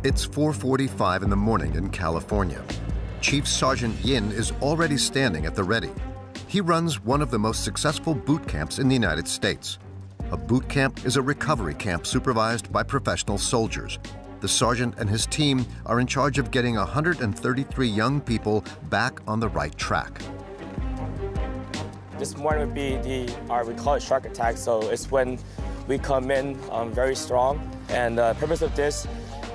It's 4:45 in the morning in California. Chief Sergeant Yin is already standing at the ready. He runs one of the most successful boot camps in the United States. A boot camp is a recovery camp supervised by professional soldiers. The sergeant and his team are in charge of getting 133 young people back on the right track. This morning would be we call it shark attack, so it's when we come in very strong. And the purpose of this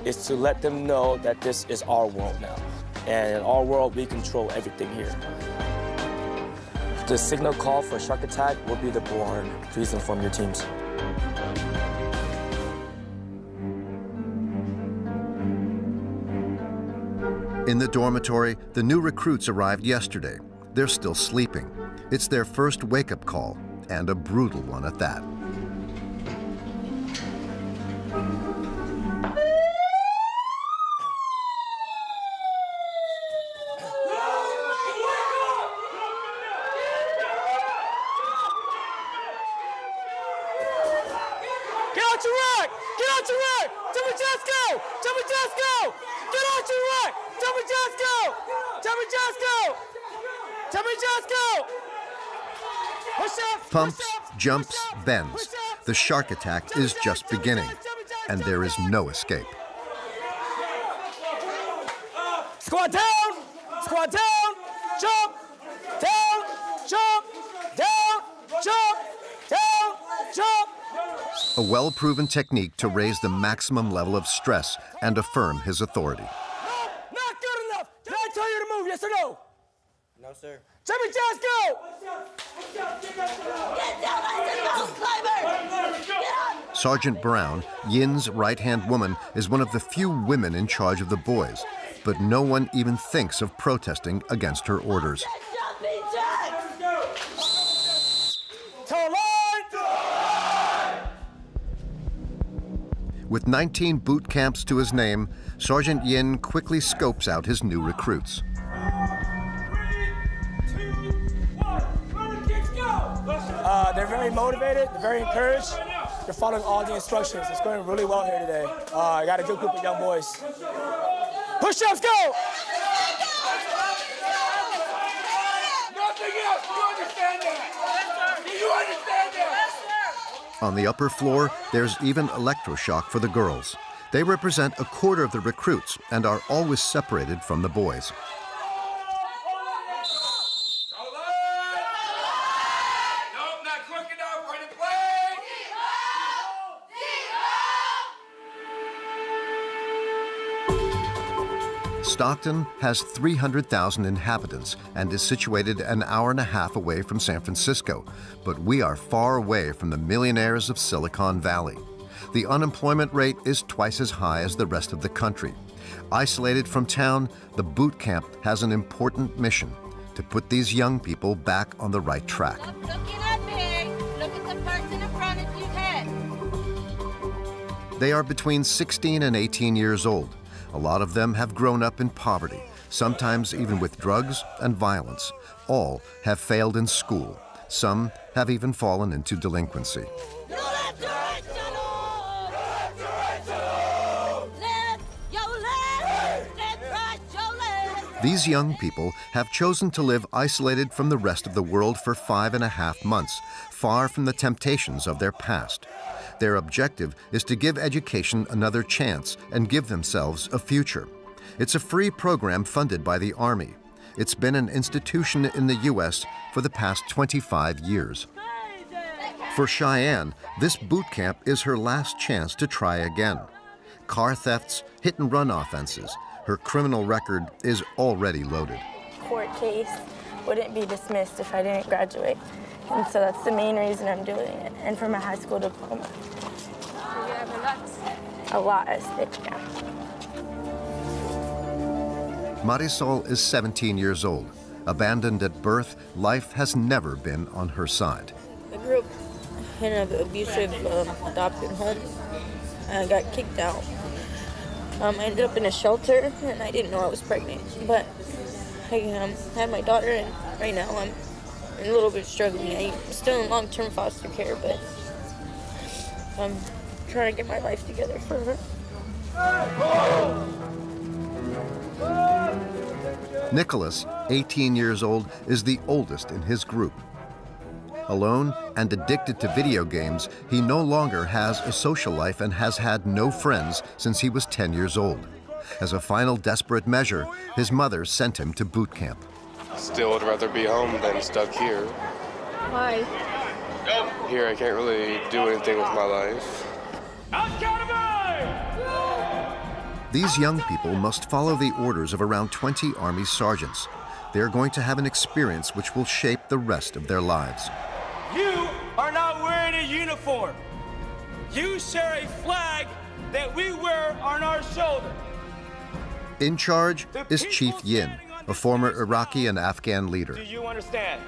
is to let them know that this is our world now. And in our world, we control everything here. The signal call for shark attack will be the bullhorn. Please inform your teams. In the dormitory, the new recruits arrived yesterday. They're still sleeping. It's their first wake-up call, and a brutal one at that. Pumps, jumps, bends. The shark attack is just beginning, and there is no escape. Squat down, jump, down, jump, down, jump, down, jump. A well-proven technique to raise the maximum level of stress and affirm his authority. No, not good enough. Did I tell you to move, yes or no? No, sir. Jumpy jacks, go! Get down, I said no, climber! Get up! Sergeant Brown, Yin's right-hand woman, is one of the few women in charge of the boys, but no one even thinks of protesting against her orders. Jumpy jacks! Toe line! With 19 boot camps to his name, Sergeant Yin quickly scopes out his new recruits. They're very motivated, they're very encouraged. They're following all the instructions. It's going really well here today. I got a good group of young boys. Push-ups, go! Nothing else. You understand that? Do you understand that? On the upper floor, there's even electroshock for the girls. They represent a quarter of the recruits and are always separated from the boys. Stockton has 300,000 inhabitants and is situated an hour and a half away from San Francisco, but we are far away from the millionaires of Silicon Valley. The unemployment rate is twice as high as the rest of the country. Isolated from town, the boot camp has an important mission: to put these young people back on the right track. Stop looking at me. Look at the person in front of your head. They are between 16 and 18 years old. A lot of them have grown up in poverty, sometimes even with drugs and violence. All have failed in school. Some have even fallen into delinquency. These young people have chosen to live isolated from the rest of the world for 5.5 months, far from the temptations of their past. Their objective is to give education another chance and give themselves a future. It's a free program funded by the Army. It's been an institution in the U.S. for the past 25 years. For Cheyenne, this boot camp is her last chance to try again. Car thefts, hit-and-run offenses. Her criminal record is already loaded. Court case wouldn't be dismissed if I didn't graduate. And so that's the main reason I'm doing it, and for my high school diploma. So you have a lot at stake, yeah. Marisol is 17 years old. Abandoned at birth, life has never been on her side. I grew up in an abusive adopted home. I got kicked out. I ended up in a shelter, and I didn't know I was pregnant. But I had my daughter, and right now I'm a little bit struggling. I'm still in long-term foster care, but I'm trying to get my life together for her. Nicholas, 18 years old, is the oldest in his group. Alone and addicted to video games, he no longer has a social life and has had no friends since he was 10 years old. As a final desperate measure, his mother sent him to boot camp. Still would rather be home than stuck here. Why? Here I can't really do anything with my life. These young people must follow the orders of around 20 Army sergeants. They are going to have an experience which will shape the rest of their lives. You are not wearing a uniform. You share a flag that we wear on our shoulder. In charge is Chief Yin, a former Iraqi and Afghan leader. Do you understand?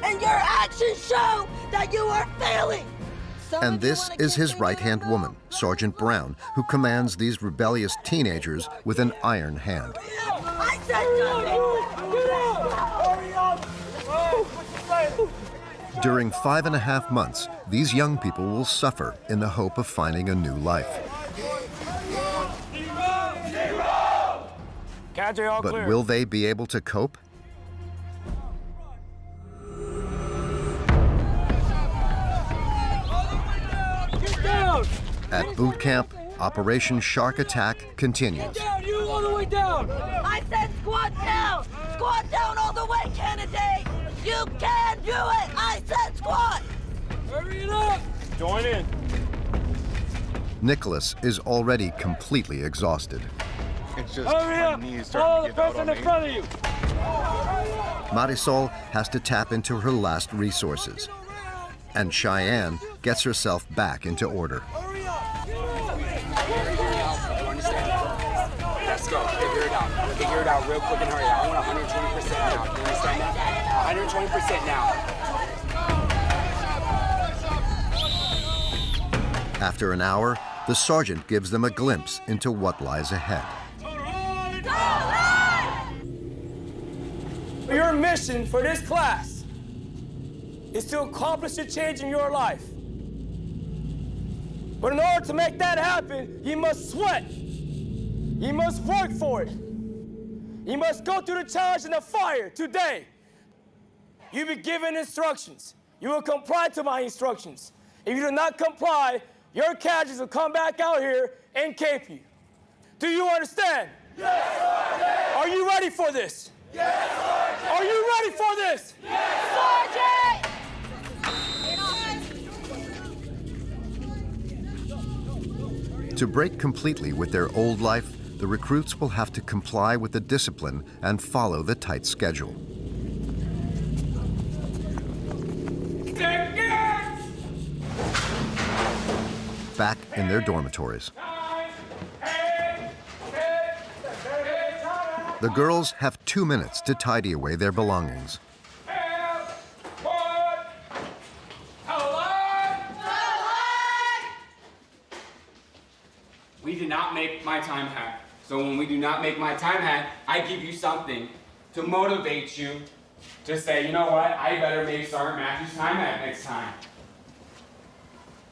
And your actions show that you are failing. And this is his right-hand woman, Sergeant Brown, who commands these rebellious teenagers with an iron hand. I said nothing. During 5.5 months, these young people will suffer in the hope of finding a new life. Cadre all But clear. will they be able to cope? At boot camp, Operation Shark Attack continues. Down, you all the way down. I said squat down. Squat down all the way, candidate. You can do it. I said squat. Hurry it up. Join in. Nicholas is already completely exhausted. It's just Hurry my up. knees Follow starting the to give out person on in me. front of you. Marisol has to tap into her last resources. And Cheyenne gets herself back into order. Let's go. Figure it out. Figure it out real quick and hurry. I want 120% now. You understand that? 120% now. After an hour, the sergeant gives them a glimpse into what lies ahead. Your mission for this class is to accomplish a change in your life. But in order to make that happen, you must sweat. You must work for it. You must go through the challenge and the fire today. You'll be given instructions. You will comply to my instructions. If you do not comply, your cadres will come back out here and cape you. Do you understand? Yes, Sergeant! Are you ready for this? Yes, Sergeant! Are you ready for this? Yes, Sergeant. To break completely with their old life, the recruits will have to comply with the discipline and follow the tight schedule. Back in their dormitories. The girls have 2 minutes to tidy away their belongings. We did not make my time hack. So when we do not make my time hack, I give you something to motivate you to say, you know what, I better make Sergeant Matthews' time hack next time.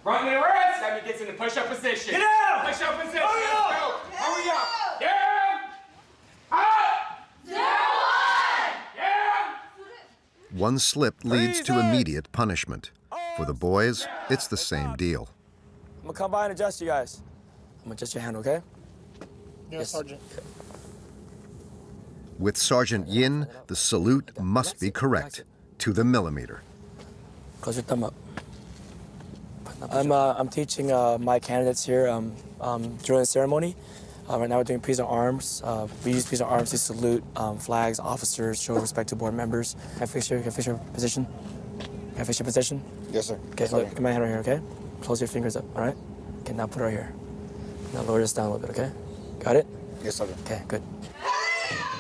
Run the rest, that gets in the push-up position. Get out! Push-up position, Hurry let's up! go. Hurry up. Yeah! One slip leads to immediate punishment. For the boys, it's the same deal. I'm gonna come by and adjust you guys. I'm gonna adjust your hand, okay? Yes, Sergeant. With Sergeant Yin, the salute must be correct, to the millimeter. Close your thumb up. I'm teaching my candidates here during the ceremony. Right now we're doing peace of arms. We use peace of arms to salute flags, officers, show respect to board members. Can I fix your position? Can I fix your position? Yes, sir. Okay, look, get my hand right here, okay? Close your fingers up, all right? Okay, now put it right here. Now lower this down a little bit, okay? Got it? Yes, sir. Okay, good.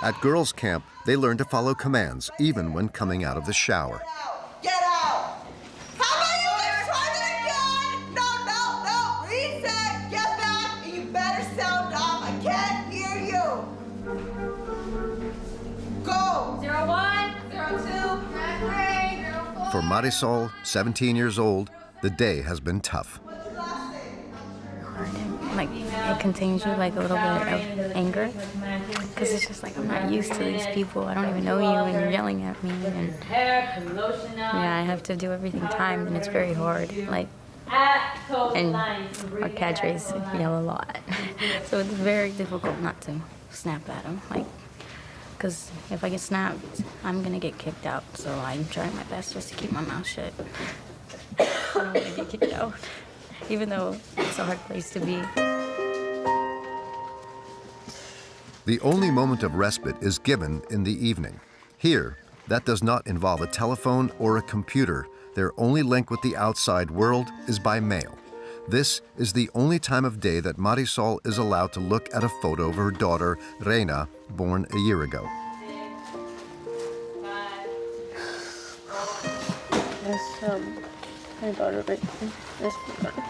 At girls' camp, they learn to follow commands, even when coming out of the shower. Get out. How about you guys try that again? No. Reset. Get back. And you better sound off. I can't hear you. Go. 01, 02, 93, 04. For Marisol, 17 years old, the day has been tough. What's your last name? like, it contains you, like, a little bit of anger. Because it's just like, I'm not used to these people. I don't even know you, and you're yelling at me. And yeah, I have to do everything timed, and it's very hard. Like, and our cadres yell a lot. So it's very difficult not to snap at them. Like, because if I get snapped, I'm going to get kicked out. So I'm trying my best just to keep my mouth shut. I don't want to get kicked out, even though it's a hard place to be. The only moment of respite is given in the evening. Here, that does not involve a telephone or a computer. Their only link with the outside world is by mail. This is the only time of day that Marisol is allowed to look at a photo of her daughter, Reina, born a year ago. That's my daughter right there. That's my daughter.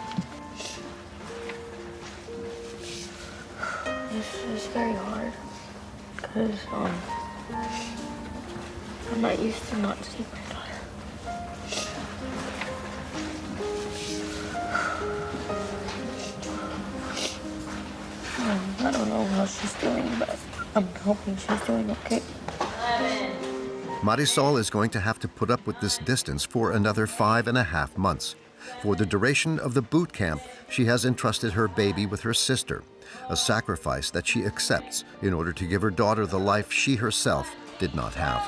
It's very hard because I'm not used to not seeing my daughter. I don't know how she's doing, but I'm hoping she's doing okay. Marisol is going to have to put up with this distance for another 5.5 months. For the duration of the boot camp, she has entrusted her baby with her sister, a sacrifice that she accepts in order to give her daughter the life she herself did not have.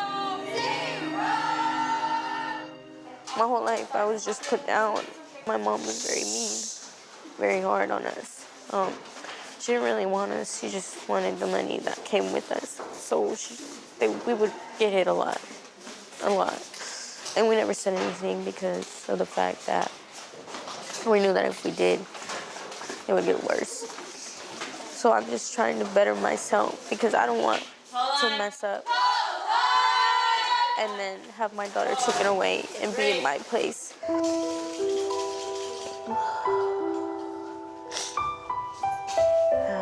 My whole life, I was just put down. My mom was very mean, very hard on us. She didn't really want us. She just wanted the money that came with us. So we would get hit a lot. And we never said anything because of the fact that we knew that if we did, it would get worse. So I'm just trying to better myself because I don't want to mess up and then have my daughter taken away and be in my place. I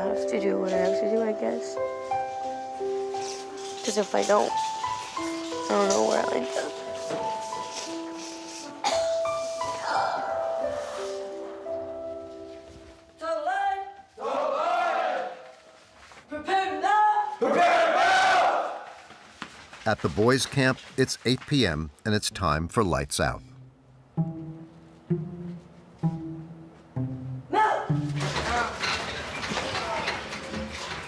have to do what I have to do, I guess. Because if I don't know where I'll end up. At the boys' camp, it's 8 p.m. and it's time for lights out.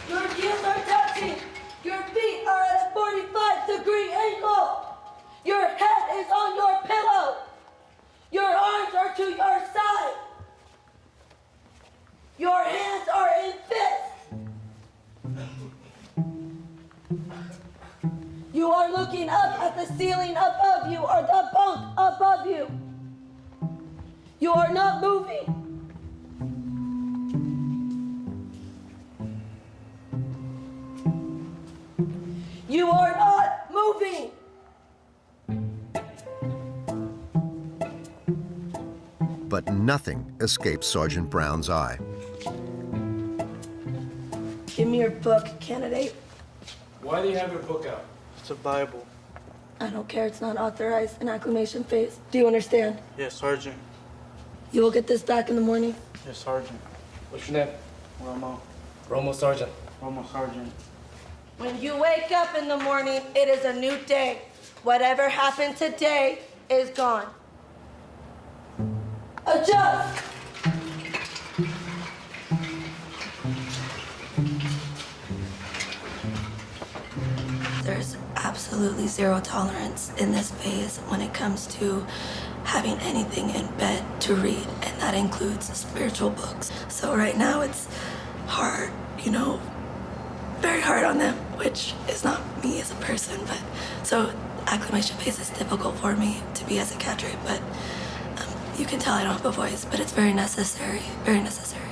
Your heels are touching. Your feet are at a 45-degree angle. Your head is on your pillow. Your arms are to your side. Your hands are in fists. You are looking up at the ceiling above you or the bunk above you. You are not moving. You are not moving. But nothing escapes Sergeant Brown's eye. Give me your book, candidate. Why do you have your book out? It's a Bible. I don't care, it's not authorized in acclimation phase. Do you understand? Yes, Sergeant. You will get this back in the morning. Yes, Sergeant. What's your name? Romo. Romo Sergeant. Romo Sergeant. When you wake up in the morning, it is a new day. Whatever happened today is gone. Adjust! There's absolutely zero tolerance in this phase when it comes to having anything in bed to read, and that includes spiritual books. So right now it's hard, very hard on them, which is not me as a person, but so acclimation phase is difficult for me to be as a cadre, but you can tell I don't have a voice, but it's very necessary, very necessary.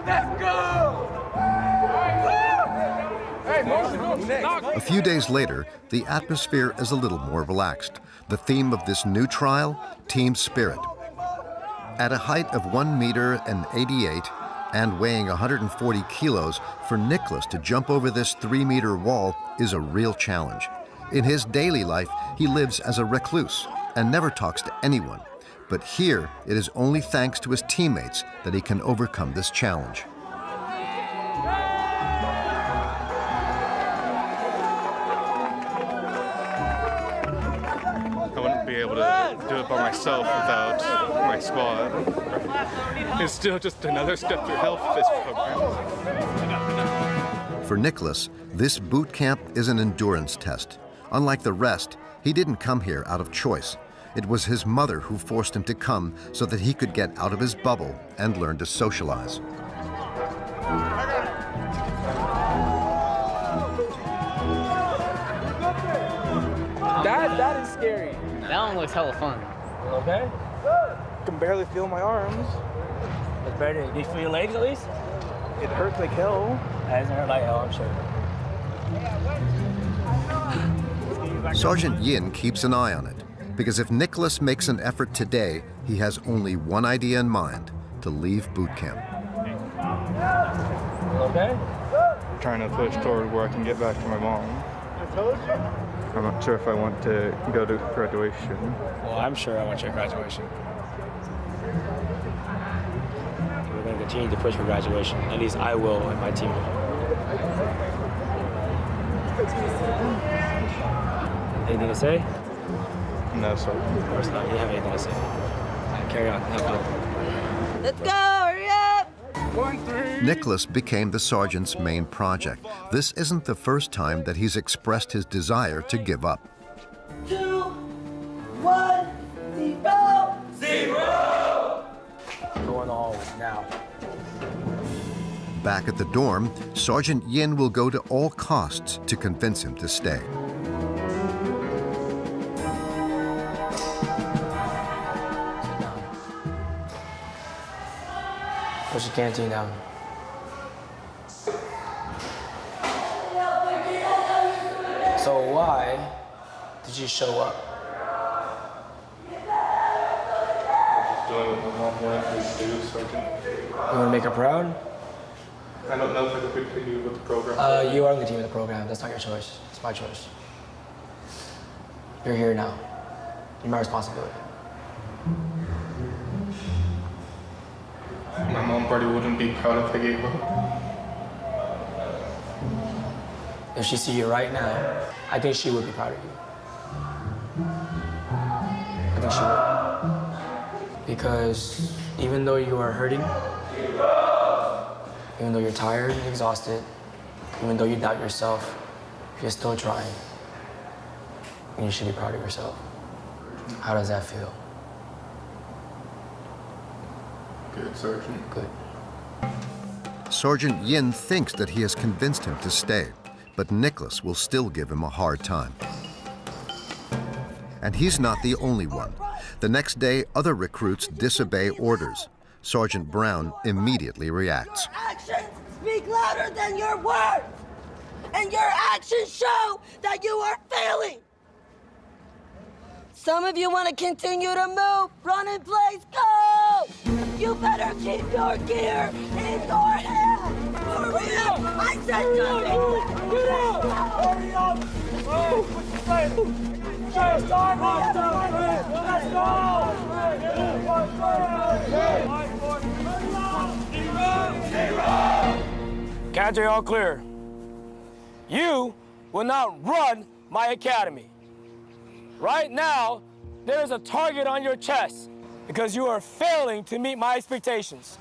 Let's go! A few days later, the atmosphere is a little more relaxed. The theme of this new trial, team spirit. At a height of 1 meter and 88 and weighing 140 kilos, for Nicholas to jump over this 3-meter wall is a real challenge. In his daily life, he lives as a recluse and never talks to anyone. But here, it is only thanks to his teammates that he can overcome this challenge. I wouldn't be able to do it by myself without my squad. It's still just another step to help this program. For Nicholas, this boot camp is an endurance test. Unlike the rest, he didn't come here out of choice. It was his mother who forced him to come so that he could get out of his bubble and learn to socialize. That is scary. That one looks hella fun. Okay? I can barely feel my arms. It's better. Do you feel your legs at least? It hurts like hell. That doesn't hurt like hell, I'm sure. Sergeant Yin keeps an eye on it, because if Nicholas makes an effort today, he has only one idea in mind: to leave boot camp. Okay? I'm trying to push toward where I can get back to my mom. I told you. I'm not sure if I want to go to graduation. Well, I'm sure I want your graduation. We're going to continue to push for graduation. At least I will and my team will. Anything to say? No, sir. Of course not. You don't have anything to say. Carry on. Have fun. Let's go, hurry up! Nicholas became the sergeant's main project. This isn't the first time that he's expressed his desire to give up. 2, 1, 0. Going all now. Back at the dorm, Sergeant Yin will go to all costs to convince him to stay. Push your canteen down. So why did you show up? Just doing what my mom wanted me to do, Sergeant. You want to make her proud? I don't know if I could continue with the program. You are on the team of the program. That's not your choice. It's my choice. You're here now. You're my responsibility. My mom probably wouldn't be proud if I gave up. If she see you right now, I think she would be proud of you. I think she would. Because even though you are hurting, even though you're tired and exhausted, even though you doubt yourself, you're still trying. And you should be proud of yourself. How does that feel? Good, Sergeant. Good. Sergeant Yin thinks that he has convinced him to stay, but Nicholas will still give him a hard time. And he's not the only one. The next day, other recruits disobey orders. Sergeant Brown immediately reacts. Your actions speak louder than your words, and your actions show that you are failing. Some of you want to continue to move, run in place, go! You better keep your gear in your hand. Hurry up! I said go! Get out! Hurry up! Oh, what's the plan? Let's go! Cadre, all clear. You will not run my academy. Right now, there is a target on your chest because you are failing to meet my expectations.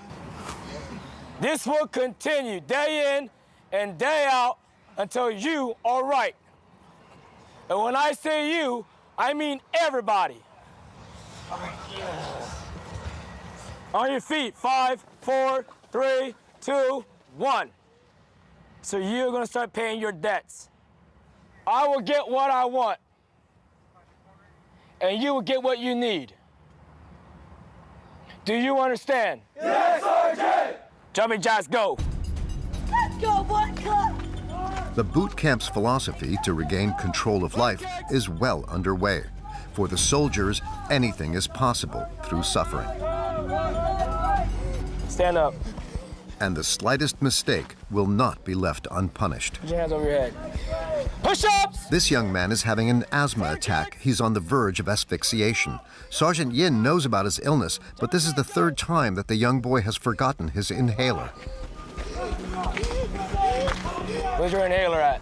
This will continue day in and day out until you are right. And when I say you, I mean everybody. On your feet, 5, 4, 3, 2, 1. So you're gonna start paying your debts. I will get what I want, and you will get what you need. Do you understand? Yes, Sergeant! Jumping jacks, go. Let's go, one club! The boot camp's philosophy to regain control of life is well underway. For the soldiers, anything is possible through suffering. Stand up. And the slightest mistake will not be left unpunished. Put your hands over your head. Push-ups! This young man is having an asthma attack. He's on the verge of asphyxiation. Sergeant Yin knows about his illness, but this is the third time that the young boy has forgotten his inhaler. Where's your inhaler at?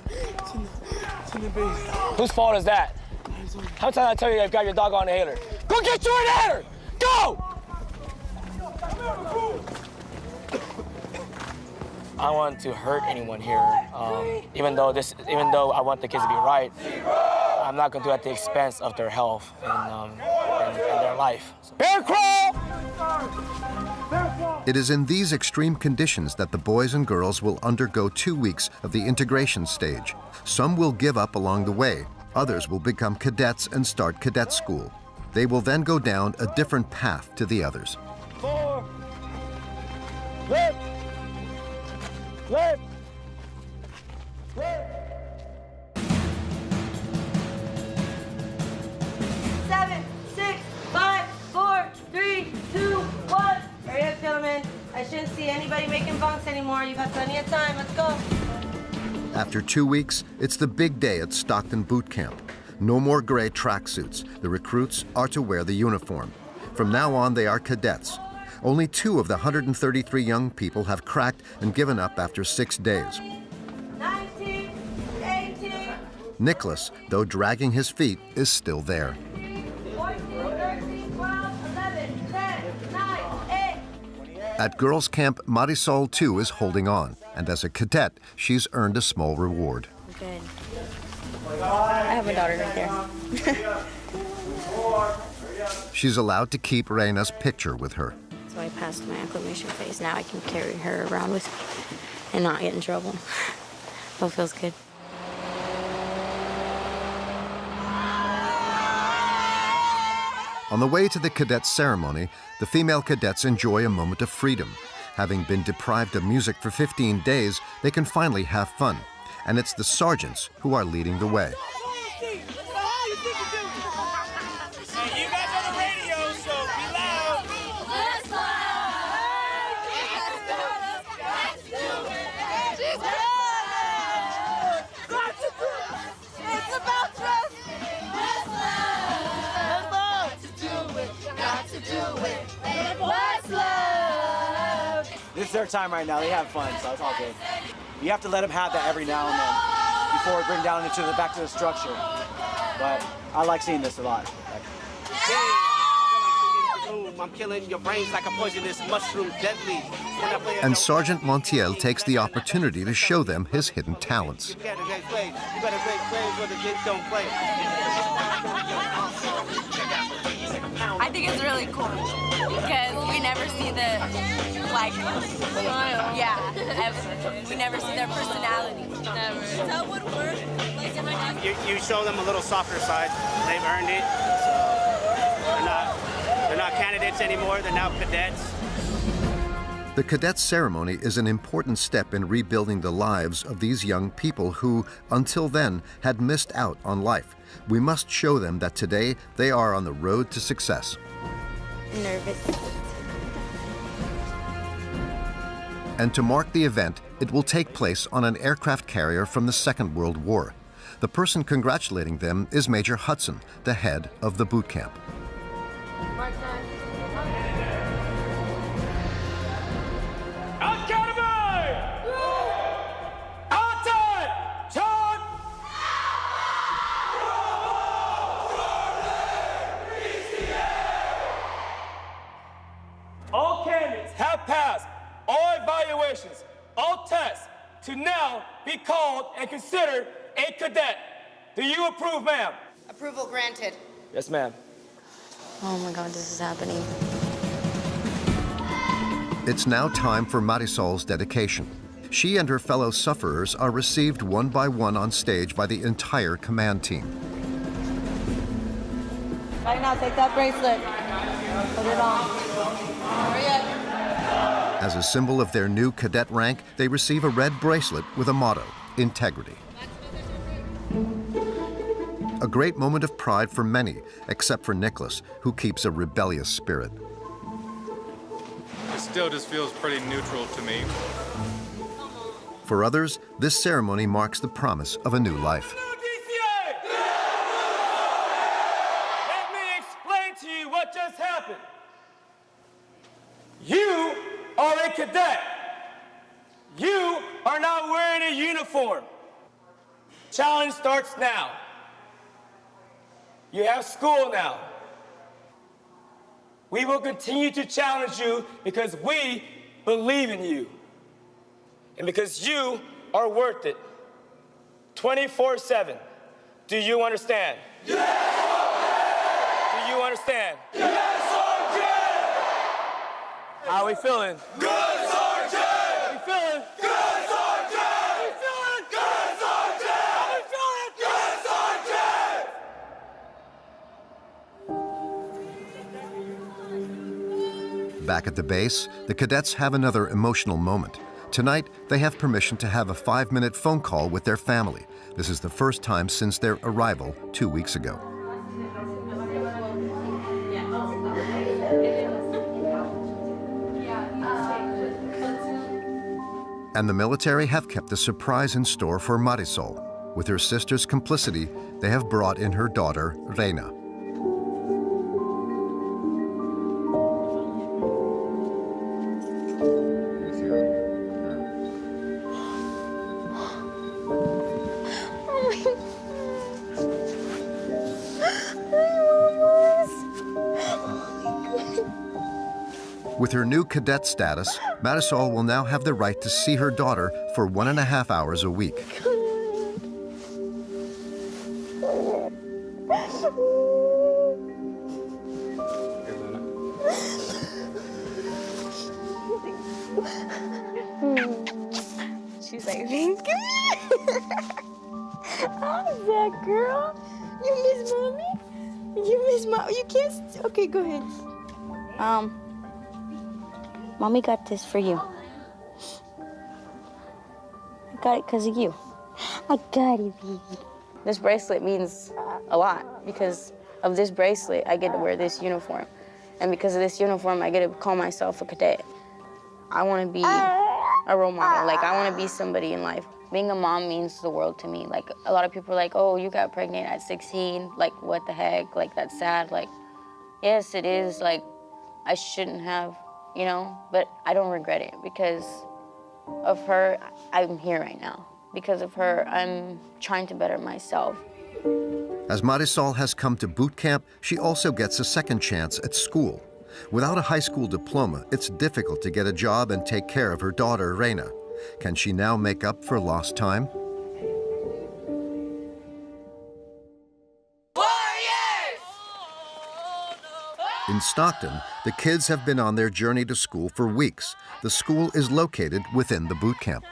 Whose fault is that? How many times I tell you you've got your doggone inhaler? Go get your inhaler! Go! I don't want to hurt anyone here. Even though I want the kids to be right, I'm not going to do it at the expense of their health and their life. Bear crawl! It is in these extreme conditions that the boys and girls will undergo 2 weeks of the integration stage. Some will give up along the way. Others will become cadets and start cadet school. They will then go down a different path to the others. 4, left, left, left. 7, 6, 5, 4, 3, 2, 1. Hurry up, gentlemen. I shouldn't see anybody making bunks anymore. You've had plenty of time. Let's go. After 2 weeks, it's the big day at Stockton Boot Camp. No more gray tracksuits. The recruits are to wear the uniform. From now on, they are cadets. Only 2 of the 133 young people have cracked and given up after 6 days. 19, 18, Nicholas, though dragging his feet, is still there. 14, 13, 12, 11, 10, 9, 8. At girls' camp, Marisol too is holding on, and as a cadet, she's earned a small reward. Good. I have a daughter right there. She's allowed to keep Reina's picture with her. So I passed my acclimation phase. Now I can carry her around with me and not get in trouble. So it feels good. On the way to the cadet ceremony, the female cadets enjoy a moment of freedom. Having been deprived of music for 15 days, they can finally have fun. And it's the sergeants who are leading the way. This is their time right now. They have fun, so it's all good. You have to let them have that every now and then before we bring down into back to the structure. But I like seeing this a lot. I'm killing your brains like a poisonous mushroom, deadly. And Sergeant Montiel takes the opportunity to show them his hidden talents. You better play where the kids don't play. I think it's really cool because we never see the, like, yeah, ever. We never see their personality. Never. That would work. You show them a little softer side. They've earned it. So they're not candidates anymore. They're now cadets. The cadet ceremony is an important step in rebuilding the lives of these young people who, until then, had missed out on life. We must show them that today they are on the road to success. Nervous. And to mark the event, it will take place on an aircraft carrier from the Second World War. The person congratulating them is Major Hudson, the head of the boot camp. All candidates have passed all evaluations, all tests, to now be called and considered a cadet. Do you approve, ma'am? Approval granted. Yes, ma'am. Oh my God, this is happening. It's now time for Marisol's dedication. She and her fellow sufferers are received one by one on stage by the entire command team. Right now, take that bracelet. Put it on. Hurry up. As a symbol of their new cadet rank, they receive a red bracelet with a motto, integrity. A great moment of pride for many, except for Nicholas, who keeps a rebellious spirit. It still just feels pretty neutral to me. For others, this ceremony marks the promise of a new life. Let me explain to you what just happened. You are a cadet. You are not wearing a uniform. Challenge starts now. You have school now. We will continue to challenge you because we believe in you. And because you are worth it. 24/7. Do you understand? Yes, Sergeant! Do you understand? Yes, Sergeant! How are we feeling? Good, Sergeant! How are we feeling? Good, Sergeant! How are we feeling? Good, Sergeant! How are we feeling? Good, Sergeant! Back at the base, the cadets have another emotional moment. Tonight, they have permission to have a 5-minute phone call with their family. This is the first time since their arrival 2 weeks ago. And the military have kept a surprise in store for Marisol. With her sister's complicity, they have brought in her daughter, Reina. With her new cadet status, Marisol will now have the right to see her daughter for 1.5 hours a week. She's like, thank you. How's that, girl? You miss mommy? You miss mom? You can't. Okay, go ahead. Mommy got this for you. I got it because of you. I got it, baby. This bracelet means a lot. Because of this bracelet, I get to wear this uniform. And because of this uniform, I get to call myself a cadet. I want to be a role model. Like, I want to be somebody in life. Being a mom means the world to me. Like, a lot of people are like, oh, you got pregnant at 16. Like, what the heck? Like, that's sad. Like, yes, it is. Like, I shouldn't have, you know? But I don't regret it because of her, I'm here right now. Because of her, I'm trying to better myself. As Marisol has come to boot camp, she also gets a second chance at school. Without a high school diploma, it's difficult to get a job and take care of her daughter, Reina. Can she now make up for lost time? In Stockton, the kids have been on their journey to school for weeks. The school is located within the boot camp.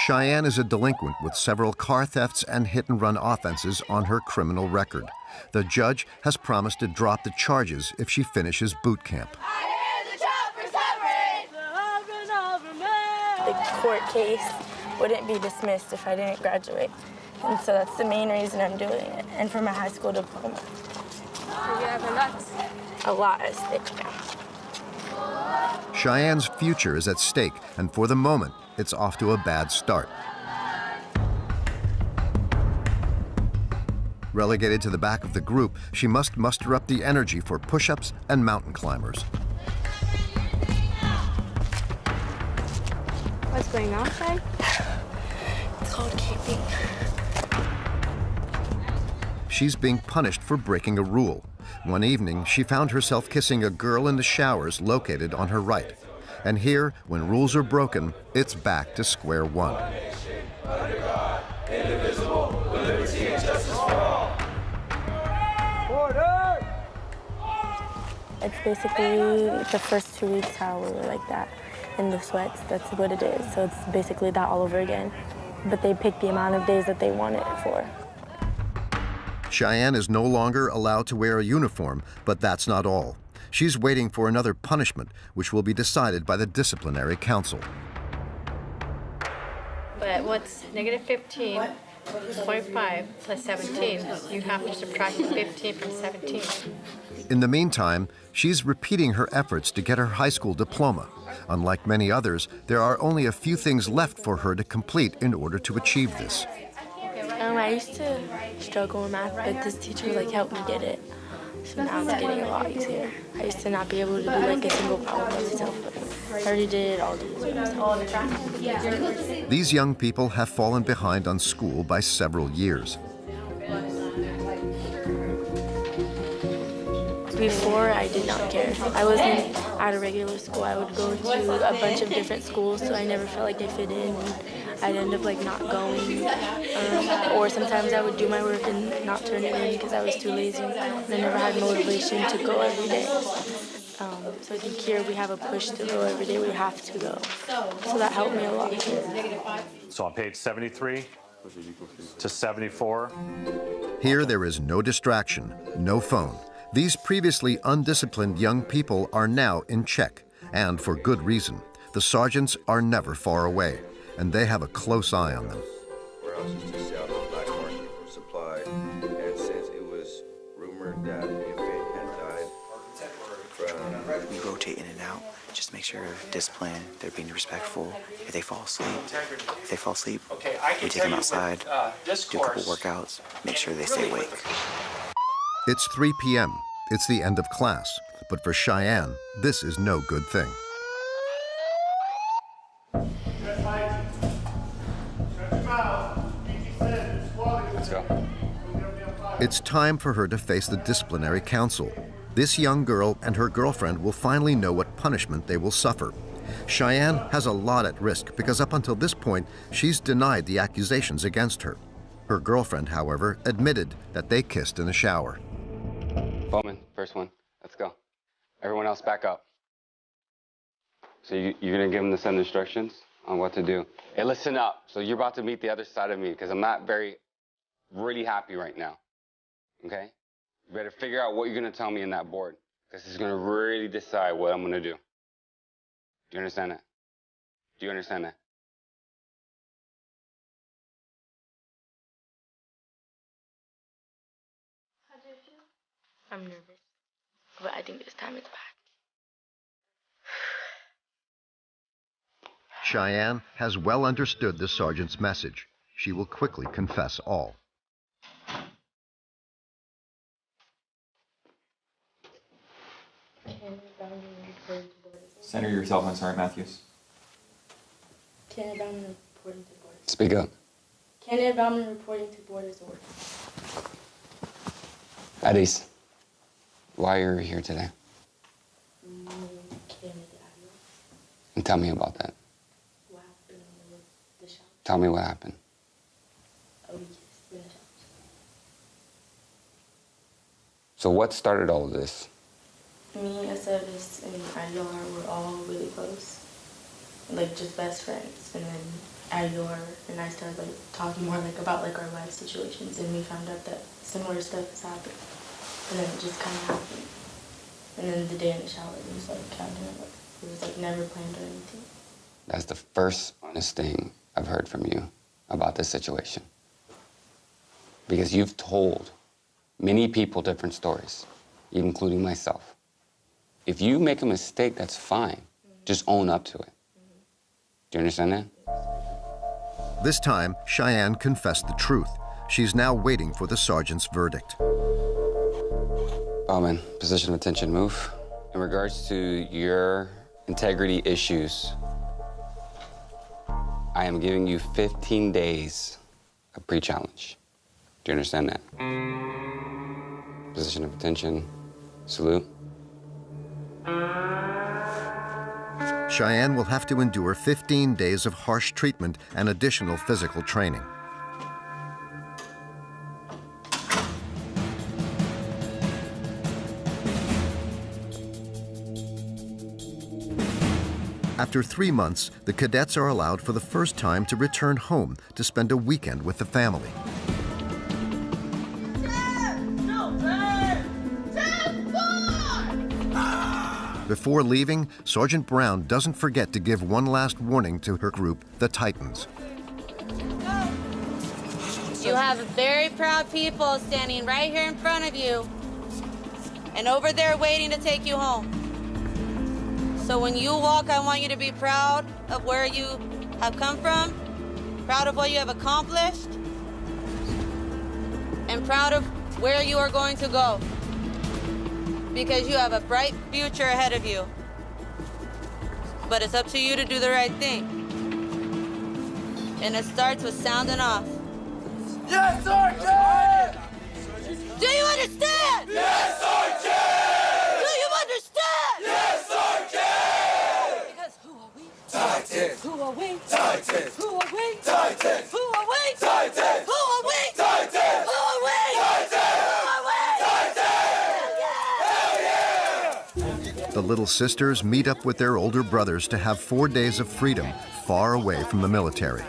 Cheyenne is a delinquent with several car thefts and hit-and-run offenses on her criminal record. The judge has promised to drop the charges if she finishes boot camp. The court case wouldn't be dismissed if I didn't graduate. And so that's the main reason I'm doing it, and for my high school diploma. You have a lot at stake. Cheyenne's future is at stake, and for the moment, it's off to a bad start. Relegated to the back of the group, she must muster up the energy for push-ups and mountain climbers. What's going on, Shay? It's called keeping. She's being punished for breaking a rule. One evening, she found herself kissing a girl in the showers located on her right. And here, when rules are broken, it's back to square one. It's basically the first 2 weeks how we were like that. In the sweats, that's what it is. So it's basically that all over again. But they pick the amount of days that they want it for. Cheyenne is no longer allowed to wear a uniform, but that's not all. She's waiting for another punishment, which will be decided by the disciplinary council. But what's negative 15 0.5 plus 17. You have to subtract 15 from 17. In the meantime, she's repeating her efforts to get her high school diploma. Unlike many others, there are only a few things left for her to complete in order to achieve this. I used to struggle in math, but this teacher helped me get it. So now it's getting a lot easier. I used to not be able to do a single problem by myself, but I already did all these by myself. These young people have fallen behind on school by several years. Before, I did not care. I wasn't at a regular school. I would go to a bunch of different schools, so I never felt like I fit in. I'd end up not going, or sometimes I would do my work and not turn it in because I was too lazy. And I never had motivation to go every day. So I think here we have a push to go every day. We have to go. So that helped me a lot here. So on page 73 to 74. Here there is no distraction, no phone. These previously undisciplined young people are now in check, and for good reason. The sergeants are never far away, and they have a close eye on them. Warehouses just sat on the black market for supply, and since it was rumored that the infant had died we rotate in and out, just make sure discipline, they're being respectful. If they fall asleep, we take them outside, do a couple workouts, make sure they stay awake. It's 3 p.m. It's the end of class, but for Cheyenne, this is no good thing. Let's go. It's time for her to face the disciplinary council. This young girl and her girlfriend will finally know what punishment they will suffer. Cheyenne has a lot at risk because up until this point, she's denied the accusations against her. Her girlfriend, however, admitted that they kissed in the shower. Bowman, first one. Let's go. Everyone else back up. So you're going to give them the set instructions on what to do. Hey, listen up. So you're about to meet the other side of me because I'm not really happy right now. Okay? You better figure out what you're going to tell me in that board because it's going to really decide what I'm going to do. Do you understand that? Do you understand that? I'm nervous, but I think this time it's back. Cheyenne has well understood the sergeant's message. She will quickly confess all. Center yourself on Sergeant Matthews. Candidate Bauman reporting to board. Speak up. Candidate Bauman reporting to board as ordered. Addis, why are you here today? And tell me about that. What happened in the shop? Tell me what happened. We kissed in the shop. So what started all of this? Me, Asadis, and Ayor were all really close. Just best friends. And then Ayor and I started talking more about our life situations, and we found out that similar stuff has happened. And then it just kind of happened. And then the day in the shower, it was counting up. It was never planned or anything. That's the first honest thing I've heard from you about this situation. Because you've told many people different stories, including myself. If you make a mistake, that's fine. Just own up to it. Do you understand that? This time, Cheyenne confessed the truth. She's now waiting for the sergeant's verdict. Bowman, position of attention, move. In regards to your integrity issues, I am giving you 15 days of pre-challenge. Do you understand that? Position of attention, salute. Cheyenne will have to endure 15 days of harsh treatment and additional physical training. After 3 months, the cadets are allowed for the first time to return home to spend a weekend with the family. Before leaving, Sergeant Brown doesn't forget to give one last warning to her group, the Titans. You have very proud people standing right here in front of you and over there waiting to take you home. So when you walk, I want you to be proud of where you have come from, proud of what you have accomplished, and proud of where you are going to go. Because you have a bright future ahead of you. But it's up to you to do the right thing. And it starts with sounding off. Yes, Sergeant! Do you understand? Yes, Sergeant! Do you understand? Yes, Sergeant! Because who are we? Titans! Who are we? Titans! Who are we? Titans! Who are we? Titans! Who are we? Titans! Who are we? Titans! Who are we? The little sisters meet up with their older brothers to have 4 days of freedom far away from the military.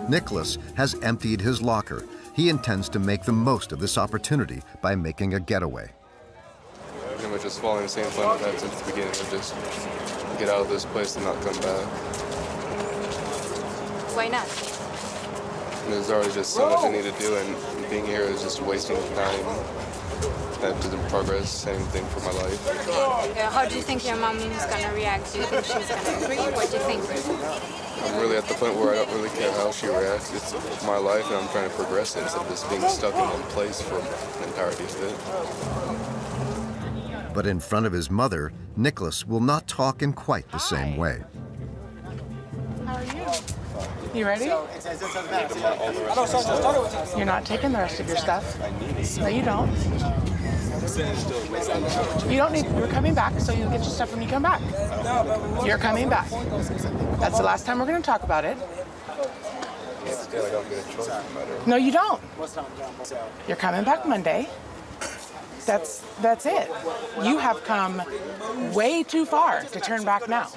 Nicholas has emptied his locker. He intends to make the most of this opportunity by making a getaway. Pretty much just following the same plan I've had since the beginning, of just get out of this place and not come back. Why not? There's already just so much I need to do, and being here is just wasting time. That doesn't progress anything for my life. How do you think your mom is going to react? Do you think she's going to agree? What do you think? I'm really at the point where I don't really care how she reacts. It's my life, and I'm trying to progress it instead of just being stuck in one place for the entirety of it. But in front of his mother, Nicholas will not talk in quite the same way. How are you? You ready? You're not taking the rest of your stuff. No, you don't. You don't need, you're coming back, so you'll get your stuff when you come back. You're coming back. That's the last time we're going to talk about it. No, you don't. You're coming back Monday. That's it. You have come way too far to turn back now.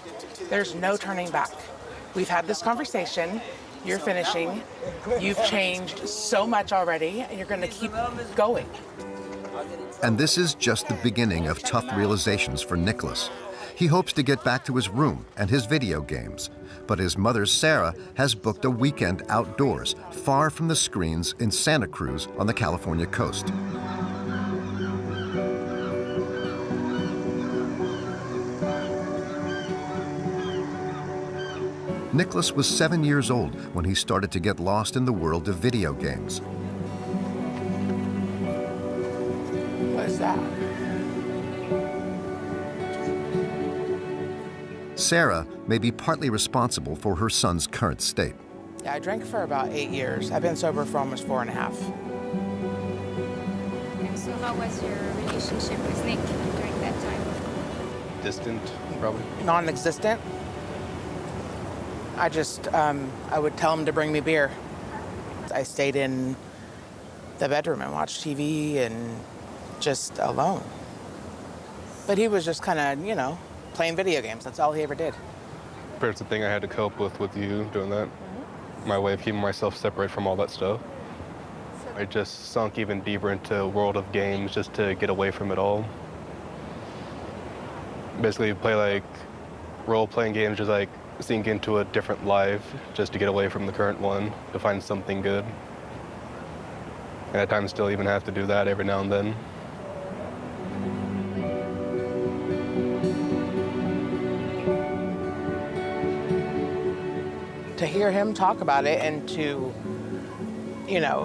There's no turning back. We've had this conversation. You're finishing. You've changed so much already, and you're going to keep going. And this is just the beginning of tough realizations for Nicholas. He hopes to get back to his room and his video games, but his mother, Sarah, has booked a weekend outdoors, far from the screens in Santa Cruz on the California coast. Nicholas was 7 years old when he started to get lost in the world of video games. What is that? Sarah may be partly responsible for her son's current state. Yeah, I drank for about 8 years. I've been sober for almost 4.5. So how was your relationship with Nick during that time? Distant, probably. Non-existent. I would tell him to bring me beer. I stayed in the bedroom and watched TV and just alone. But he was just kind of, playing video games. That's all he ever did. It's the thing I had to cope with you doing that. My way of keeping myself separate from all that stuff. I just sunk even deeper into a world of games just to get away from it all. Basically play like role-playing games, just like sink into a different life just to get away from the current one, to find something good. And at times still even have to do that every now and then. To hear him talk about it and to,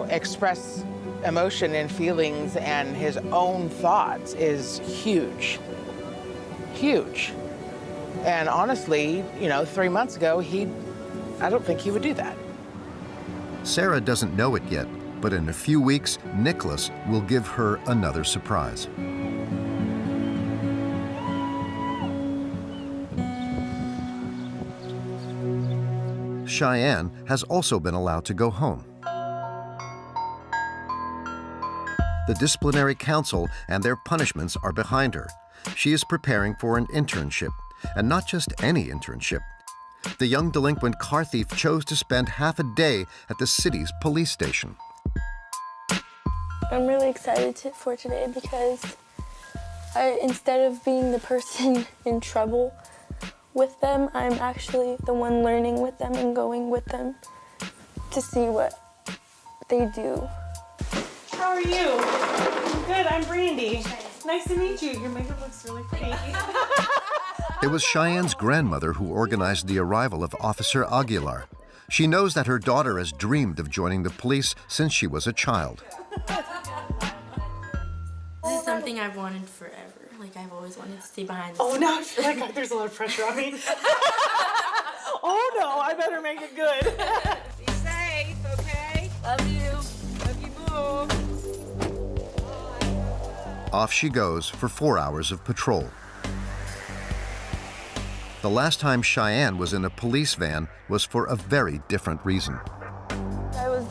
express emotion and feelings and his own thoughts is huge. Huge. And honestly, 3 months ago, I don't think he would do that. Sarah doesn't know it yet, but in a few weeks, Nicholas will give her another surprise. Cheyenne has also been allowed to go home. The disciplinary council and their punishments are behind her. She is preparing for an internship, and not just any internship. The young delinquent car thief chose to spend half a day at the city's police station. I'm really excited for today because instead of being the person in trouble with them. I'm actually the one learning with them and going with them to see what they do. How are you? Good, I'm Brandy. Nice to meet you. Your makeup looks really pretty. It was Cheyenne's grandmother who organized the arrival of Officer Aguilar. She knows that her daughter has dreamed of joining the police since she was a child. This is something I've wanted forever. Like, I've always wanted to stay behind the Oh, now I feel like there's a lot of pressure on me. Oh no, I better make it good. Be safe, okay? Love you. Love you more. Off she goes for 4 hours of patrol. The last time Cheyenne was in a police van was for a very different reason. I was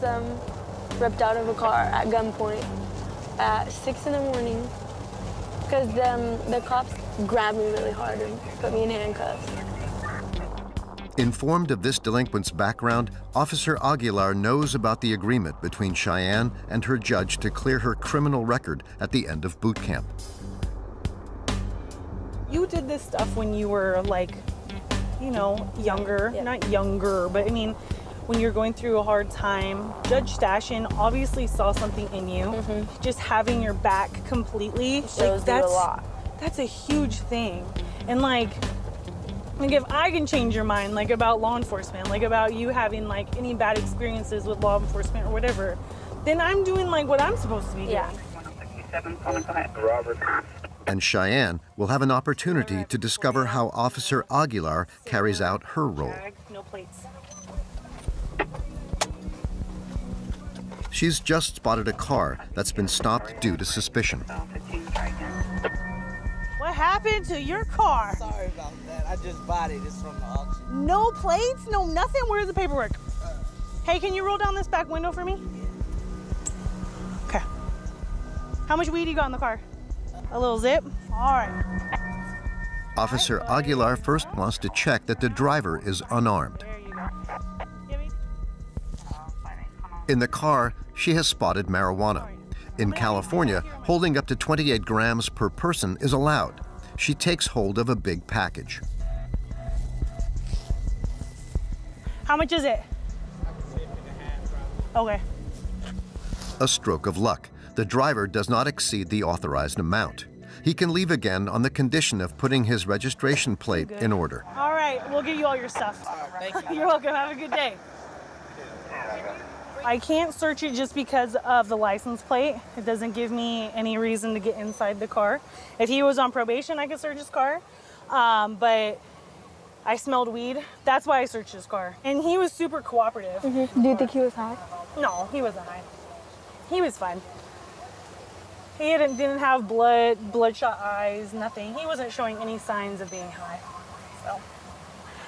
ripped out of a car at gunpoint at 6 in the morning because the cops grabbed me really hard and put me in handcuffs. Informed of this delinquent's background, Officer Aguilar knows about the agreement between Cheyenne and her judge to clear her criminal record at the end of boot camp. You did this stuff when you were like, you know, younger. Yeah. Not younger, but I mean, when you're going through a hard time. Judge Stashin obviously saw something in you. Mm-hmm. Just having your back completely shows you a lot. That's a huge thing. And like if I can change your mind, like about law enforcement, like about you having like any bad experiences with law enforcement or whatever, then I'm doing like what I'm supposed to be doing. Yeah. And Cheyenne will have an opportunity to discover how Officer Aguilar carries out her role. No plates. She's just spotted a car that's been stopped due to suspicion. What happened to your car? Sorry about that. I just bought it. It's from the auction. No plates? No nothing? Where's the paperwork? Hey, can you roll down this back window for me? Okay. How much weed you got in the car? A little zip? All right. Officer Aguilar first wants to check that the driver is unarmed. There you go. In the car, she has spotted marijuana. In California, holding up to 28 grams per person is allowed. She takes hold of a big package. How much is it? Okay. A stroke of luck. The driver does not exceed the authorized amount. He can leave again on the condition of putting his registration plate in order. All right, we'll give you all your stuff. Thank you. You're welcome. Have a good day. I can't search it just because of the license plate. It doesn't give me any reason to get inside the car. If he was on probation, I could search his car. But I smelled weed. That's why I searched his car. And he was super cooperative. Mm-hmm. Do you think he was high? No, he wasn't high. He was fine. He didn't have bloodshot eyes, nothing. He wasn't showing any signs of being high. So.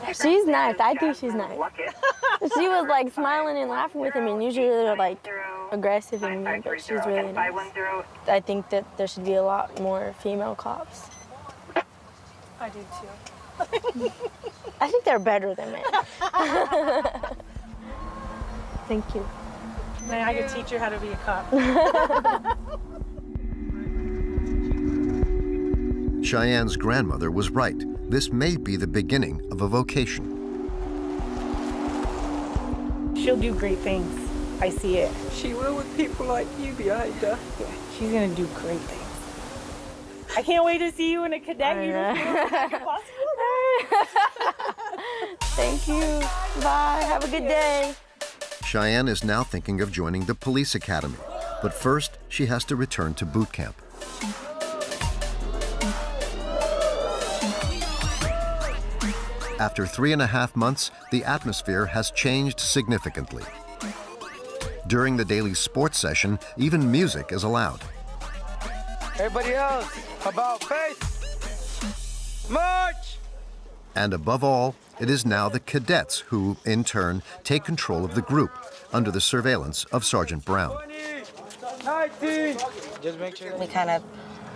She's nice. I think she's nice. She was like smiling and laughing with him, and usually they're like aggressive and mean, but she's really nice. I think that there should be a lot more female cops. I do too. I think they're better than men. Thank you. Man, I could teach you how to be a cop. Cheyenne's grandmother was right. This may be the beginning of a vocation. She'll do great things. I see it. She will with people like you behind her. Yeah, she's gonna do great things. I can't wait to see you in a cadet uniform. Thank you. Bye. Have a good day. Cheyenne is now thinking of joining the police academy, but first she has to return to boot camp. After 3.5 months, the atmosphere has changed significantly. During the daily sports session, even music is allowed. Everybody else, about face. March! And above all, it is now the cadets who, in turn, take control of the group under the surveillance of Sergeant Brown. 19. Just make sure. We kind of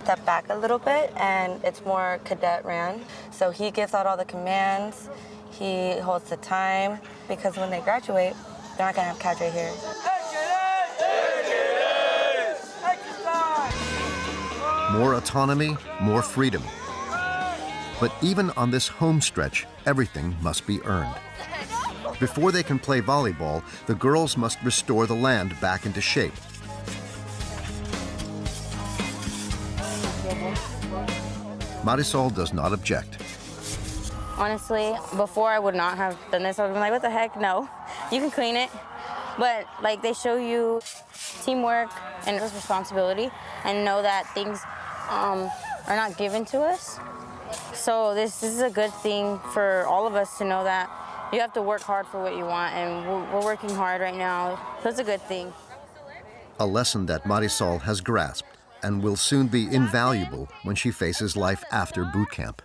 step back a little bit, and it's more cadet ran. So he gives out all the commands, he holds the time, because when they graduate, they're not gonna have cadre here. More autonomy, more freedom. But even on this home stretch, everything must be earned. Before they can play volleyball, the girls must restore the land back into shape. Marisol does not object. Honestly, before I would not have done this. I would have been like, what the heck? No, you can clean it. But like, they show you teamwork and responsibility, and know that things are not given to us. So this is a good thing for all of us to know that you have to work hard for what you want, and we're working hard right now. So it's a good thing. A lesson that Marisol has grasped and will soon be invaluable when she faces life after boot camp.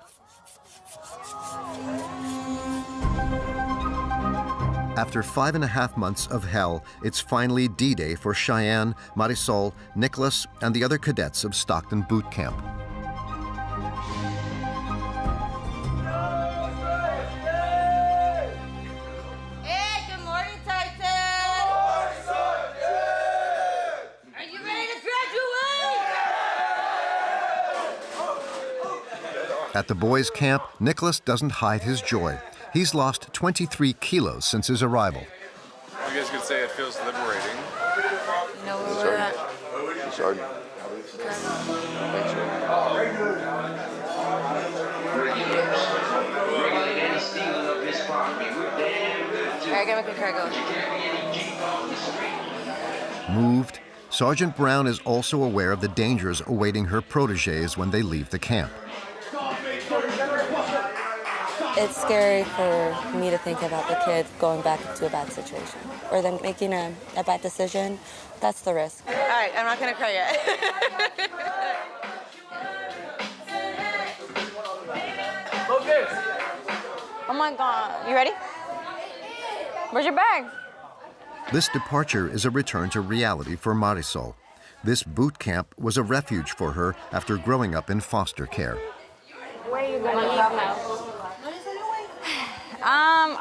After 5.5 months of hell, it's finally D-Day for Cheyenne, Marisol, Nicholas, and the other cadets of Stockton Boot Camp. Hey, good morning, Titan! Are you ready to graduate? At the boys' camp, Nicholas doesn't hide his joy. He's lost 23 kilos since his arrival. You guys could say it feels liberating. You know where we're at? Sergeant. All right, get my cargo. Moved, Sergeant Brown is also aware of the dangers awaiting her protégés when they leave the camp. It's scary for me to think about the kids going back into a bad situation or them making a bad decision. That's the risk. All right, I'm not gonna cry yet. Oh my God, you ready? Where's your bag? This departure is a return to reality for Marisol. This boot camp was a refuge for her after growing up in foster care. Where are you gonna leave now?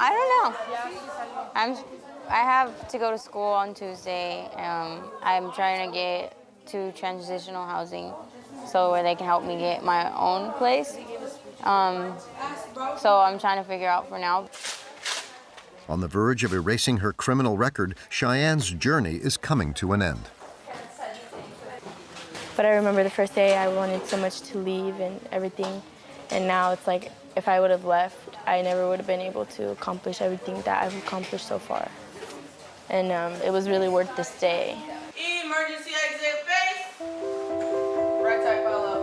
I don't know. I have to go to school on Tuesday. I'm trying to get to transitional housing so where they can help me get my own place. So I'm trying to figure out for now. On the verge of erasing her criminal record, Cheyenne's journey is coming to an end. But I remember the first day I wanted so much to leave and everything. And now it's like, if I would have left, I never would have been able to accomplish everything that I've accomplished so far. And it was really worth the stay. Emergency exit face. Right side follow.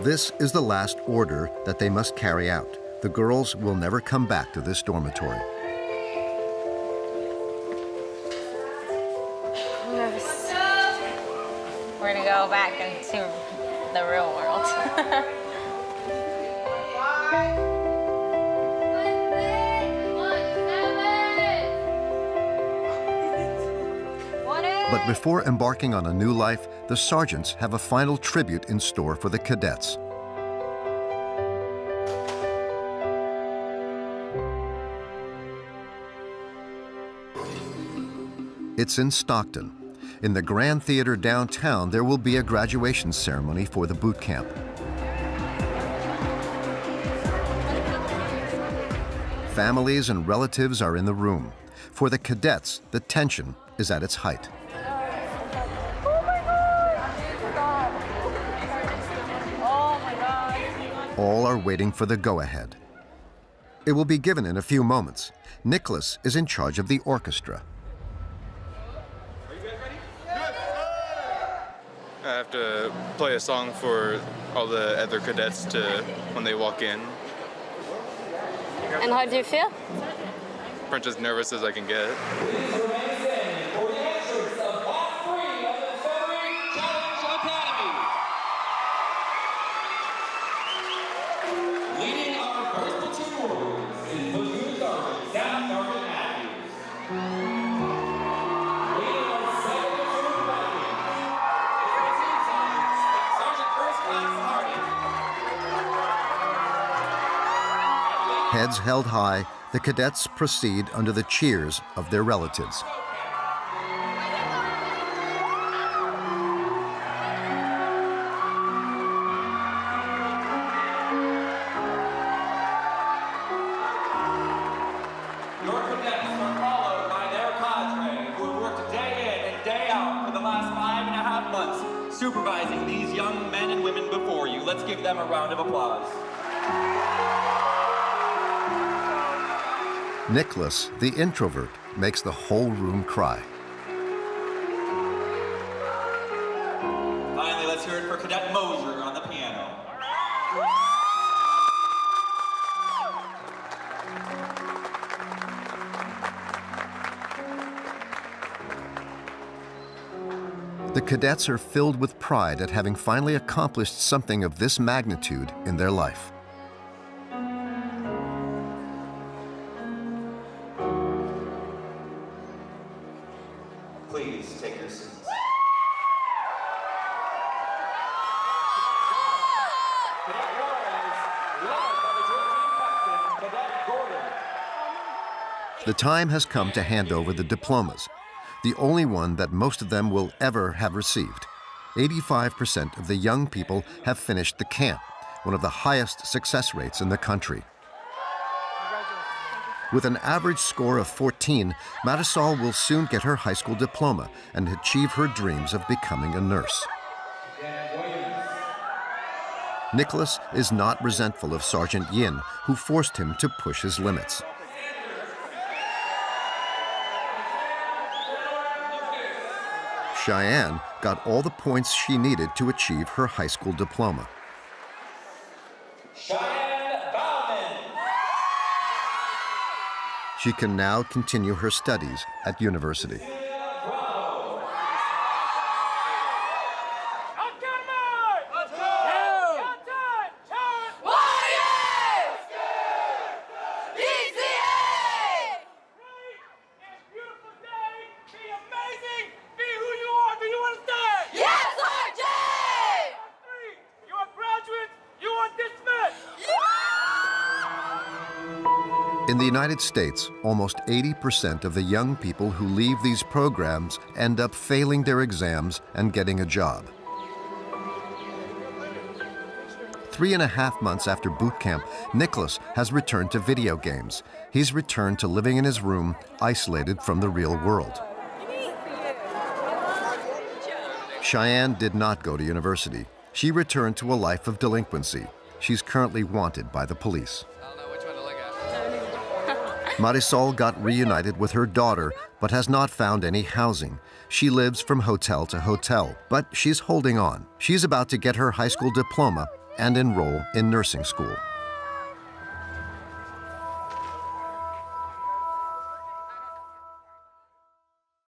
This is the last order that they must carry out. The girls will never come back to this dormitory. I'm nervous. We're gonna go back into the real world. But before embarking on a new life, the sergeants have a final tribute in store for the cadets. It's in Stockton. In the Grand Theater downtown, there will be a graduation ceremony for the boot camp. Families and relatives are in the room. For the cadets, the tension is at its height. All are waiting for the go-ahead. It will be given in a few moments. Nicholas is in charge of the orchestra. I have to play a song for all the other cadets when they walk in. And how do you feel? Pretty as nervous as I can get. Heads held high, the cadets proceed under the cheers of their relatives. supervising these young men and women before you. Let's give them a round of applause. Nicholas, the introvert, makes the whole room cry. Finally, let's hear it for Cadet Moser on the piano. The cadets are filled with pride at having finally accomplished something of this magnitude in their life. Please take your seats. The time has come to hand over the diplomas, the only one that most of them will ever have received. 85% of the young people have finished the camp, one of the highest success rates in the country. With an average score of 14, Marisol will soon get her high school diploma and achieve her dreams of becoming a nurse. Nicholas is not resentful of Sergeant Yin, who forced him to push his limits. Cheyenne got all the points she needed to achieve her high school diploma. She can now continue her studies at university. In the United States, almost 80% of the young people who leave these programs end up failing their exams and getting a job. 3.5 months after boot camp, Nicholas has returned to video games. He's returned to living in his room, isolated from the real world. Cheyenne did not go to university. She returned to a life of delinquency. She's currently wanted by the police. Marisol got reunited with her daughter, but has not found any housing. She lives from hotel to hotel, but she's holding on. She's about to get her high school diploma and enroll in nursing school.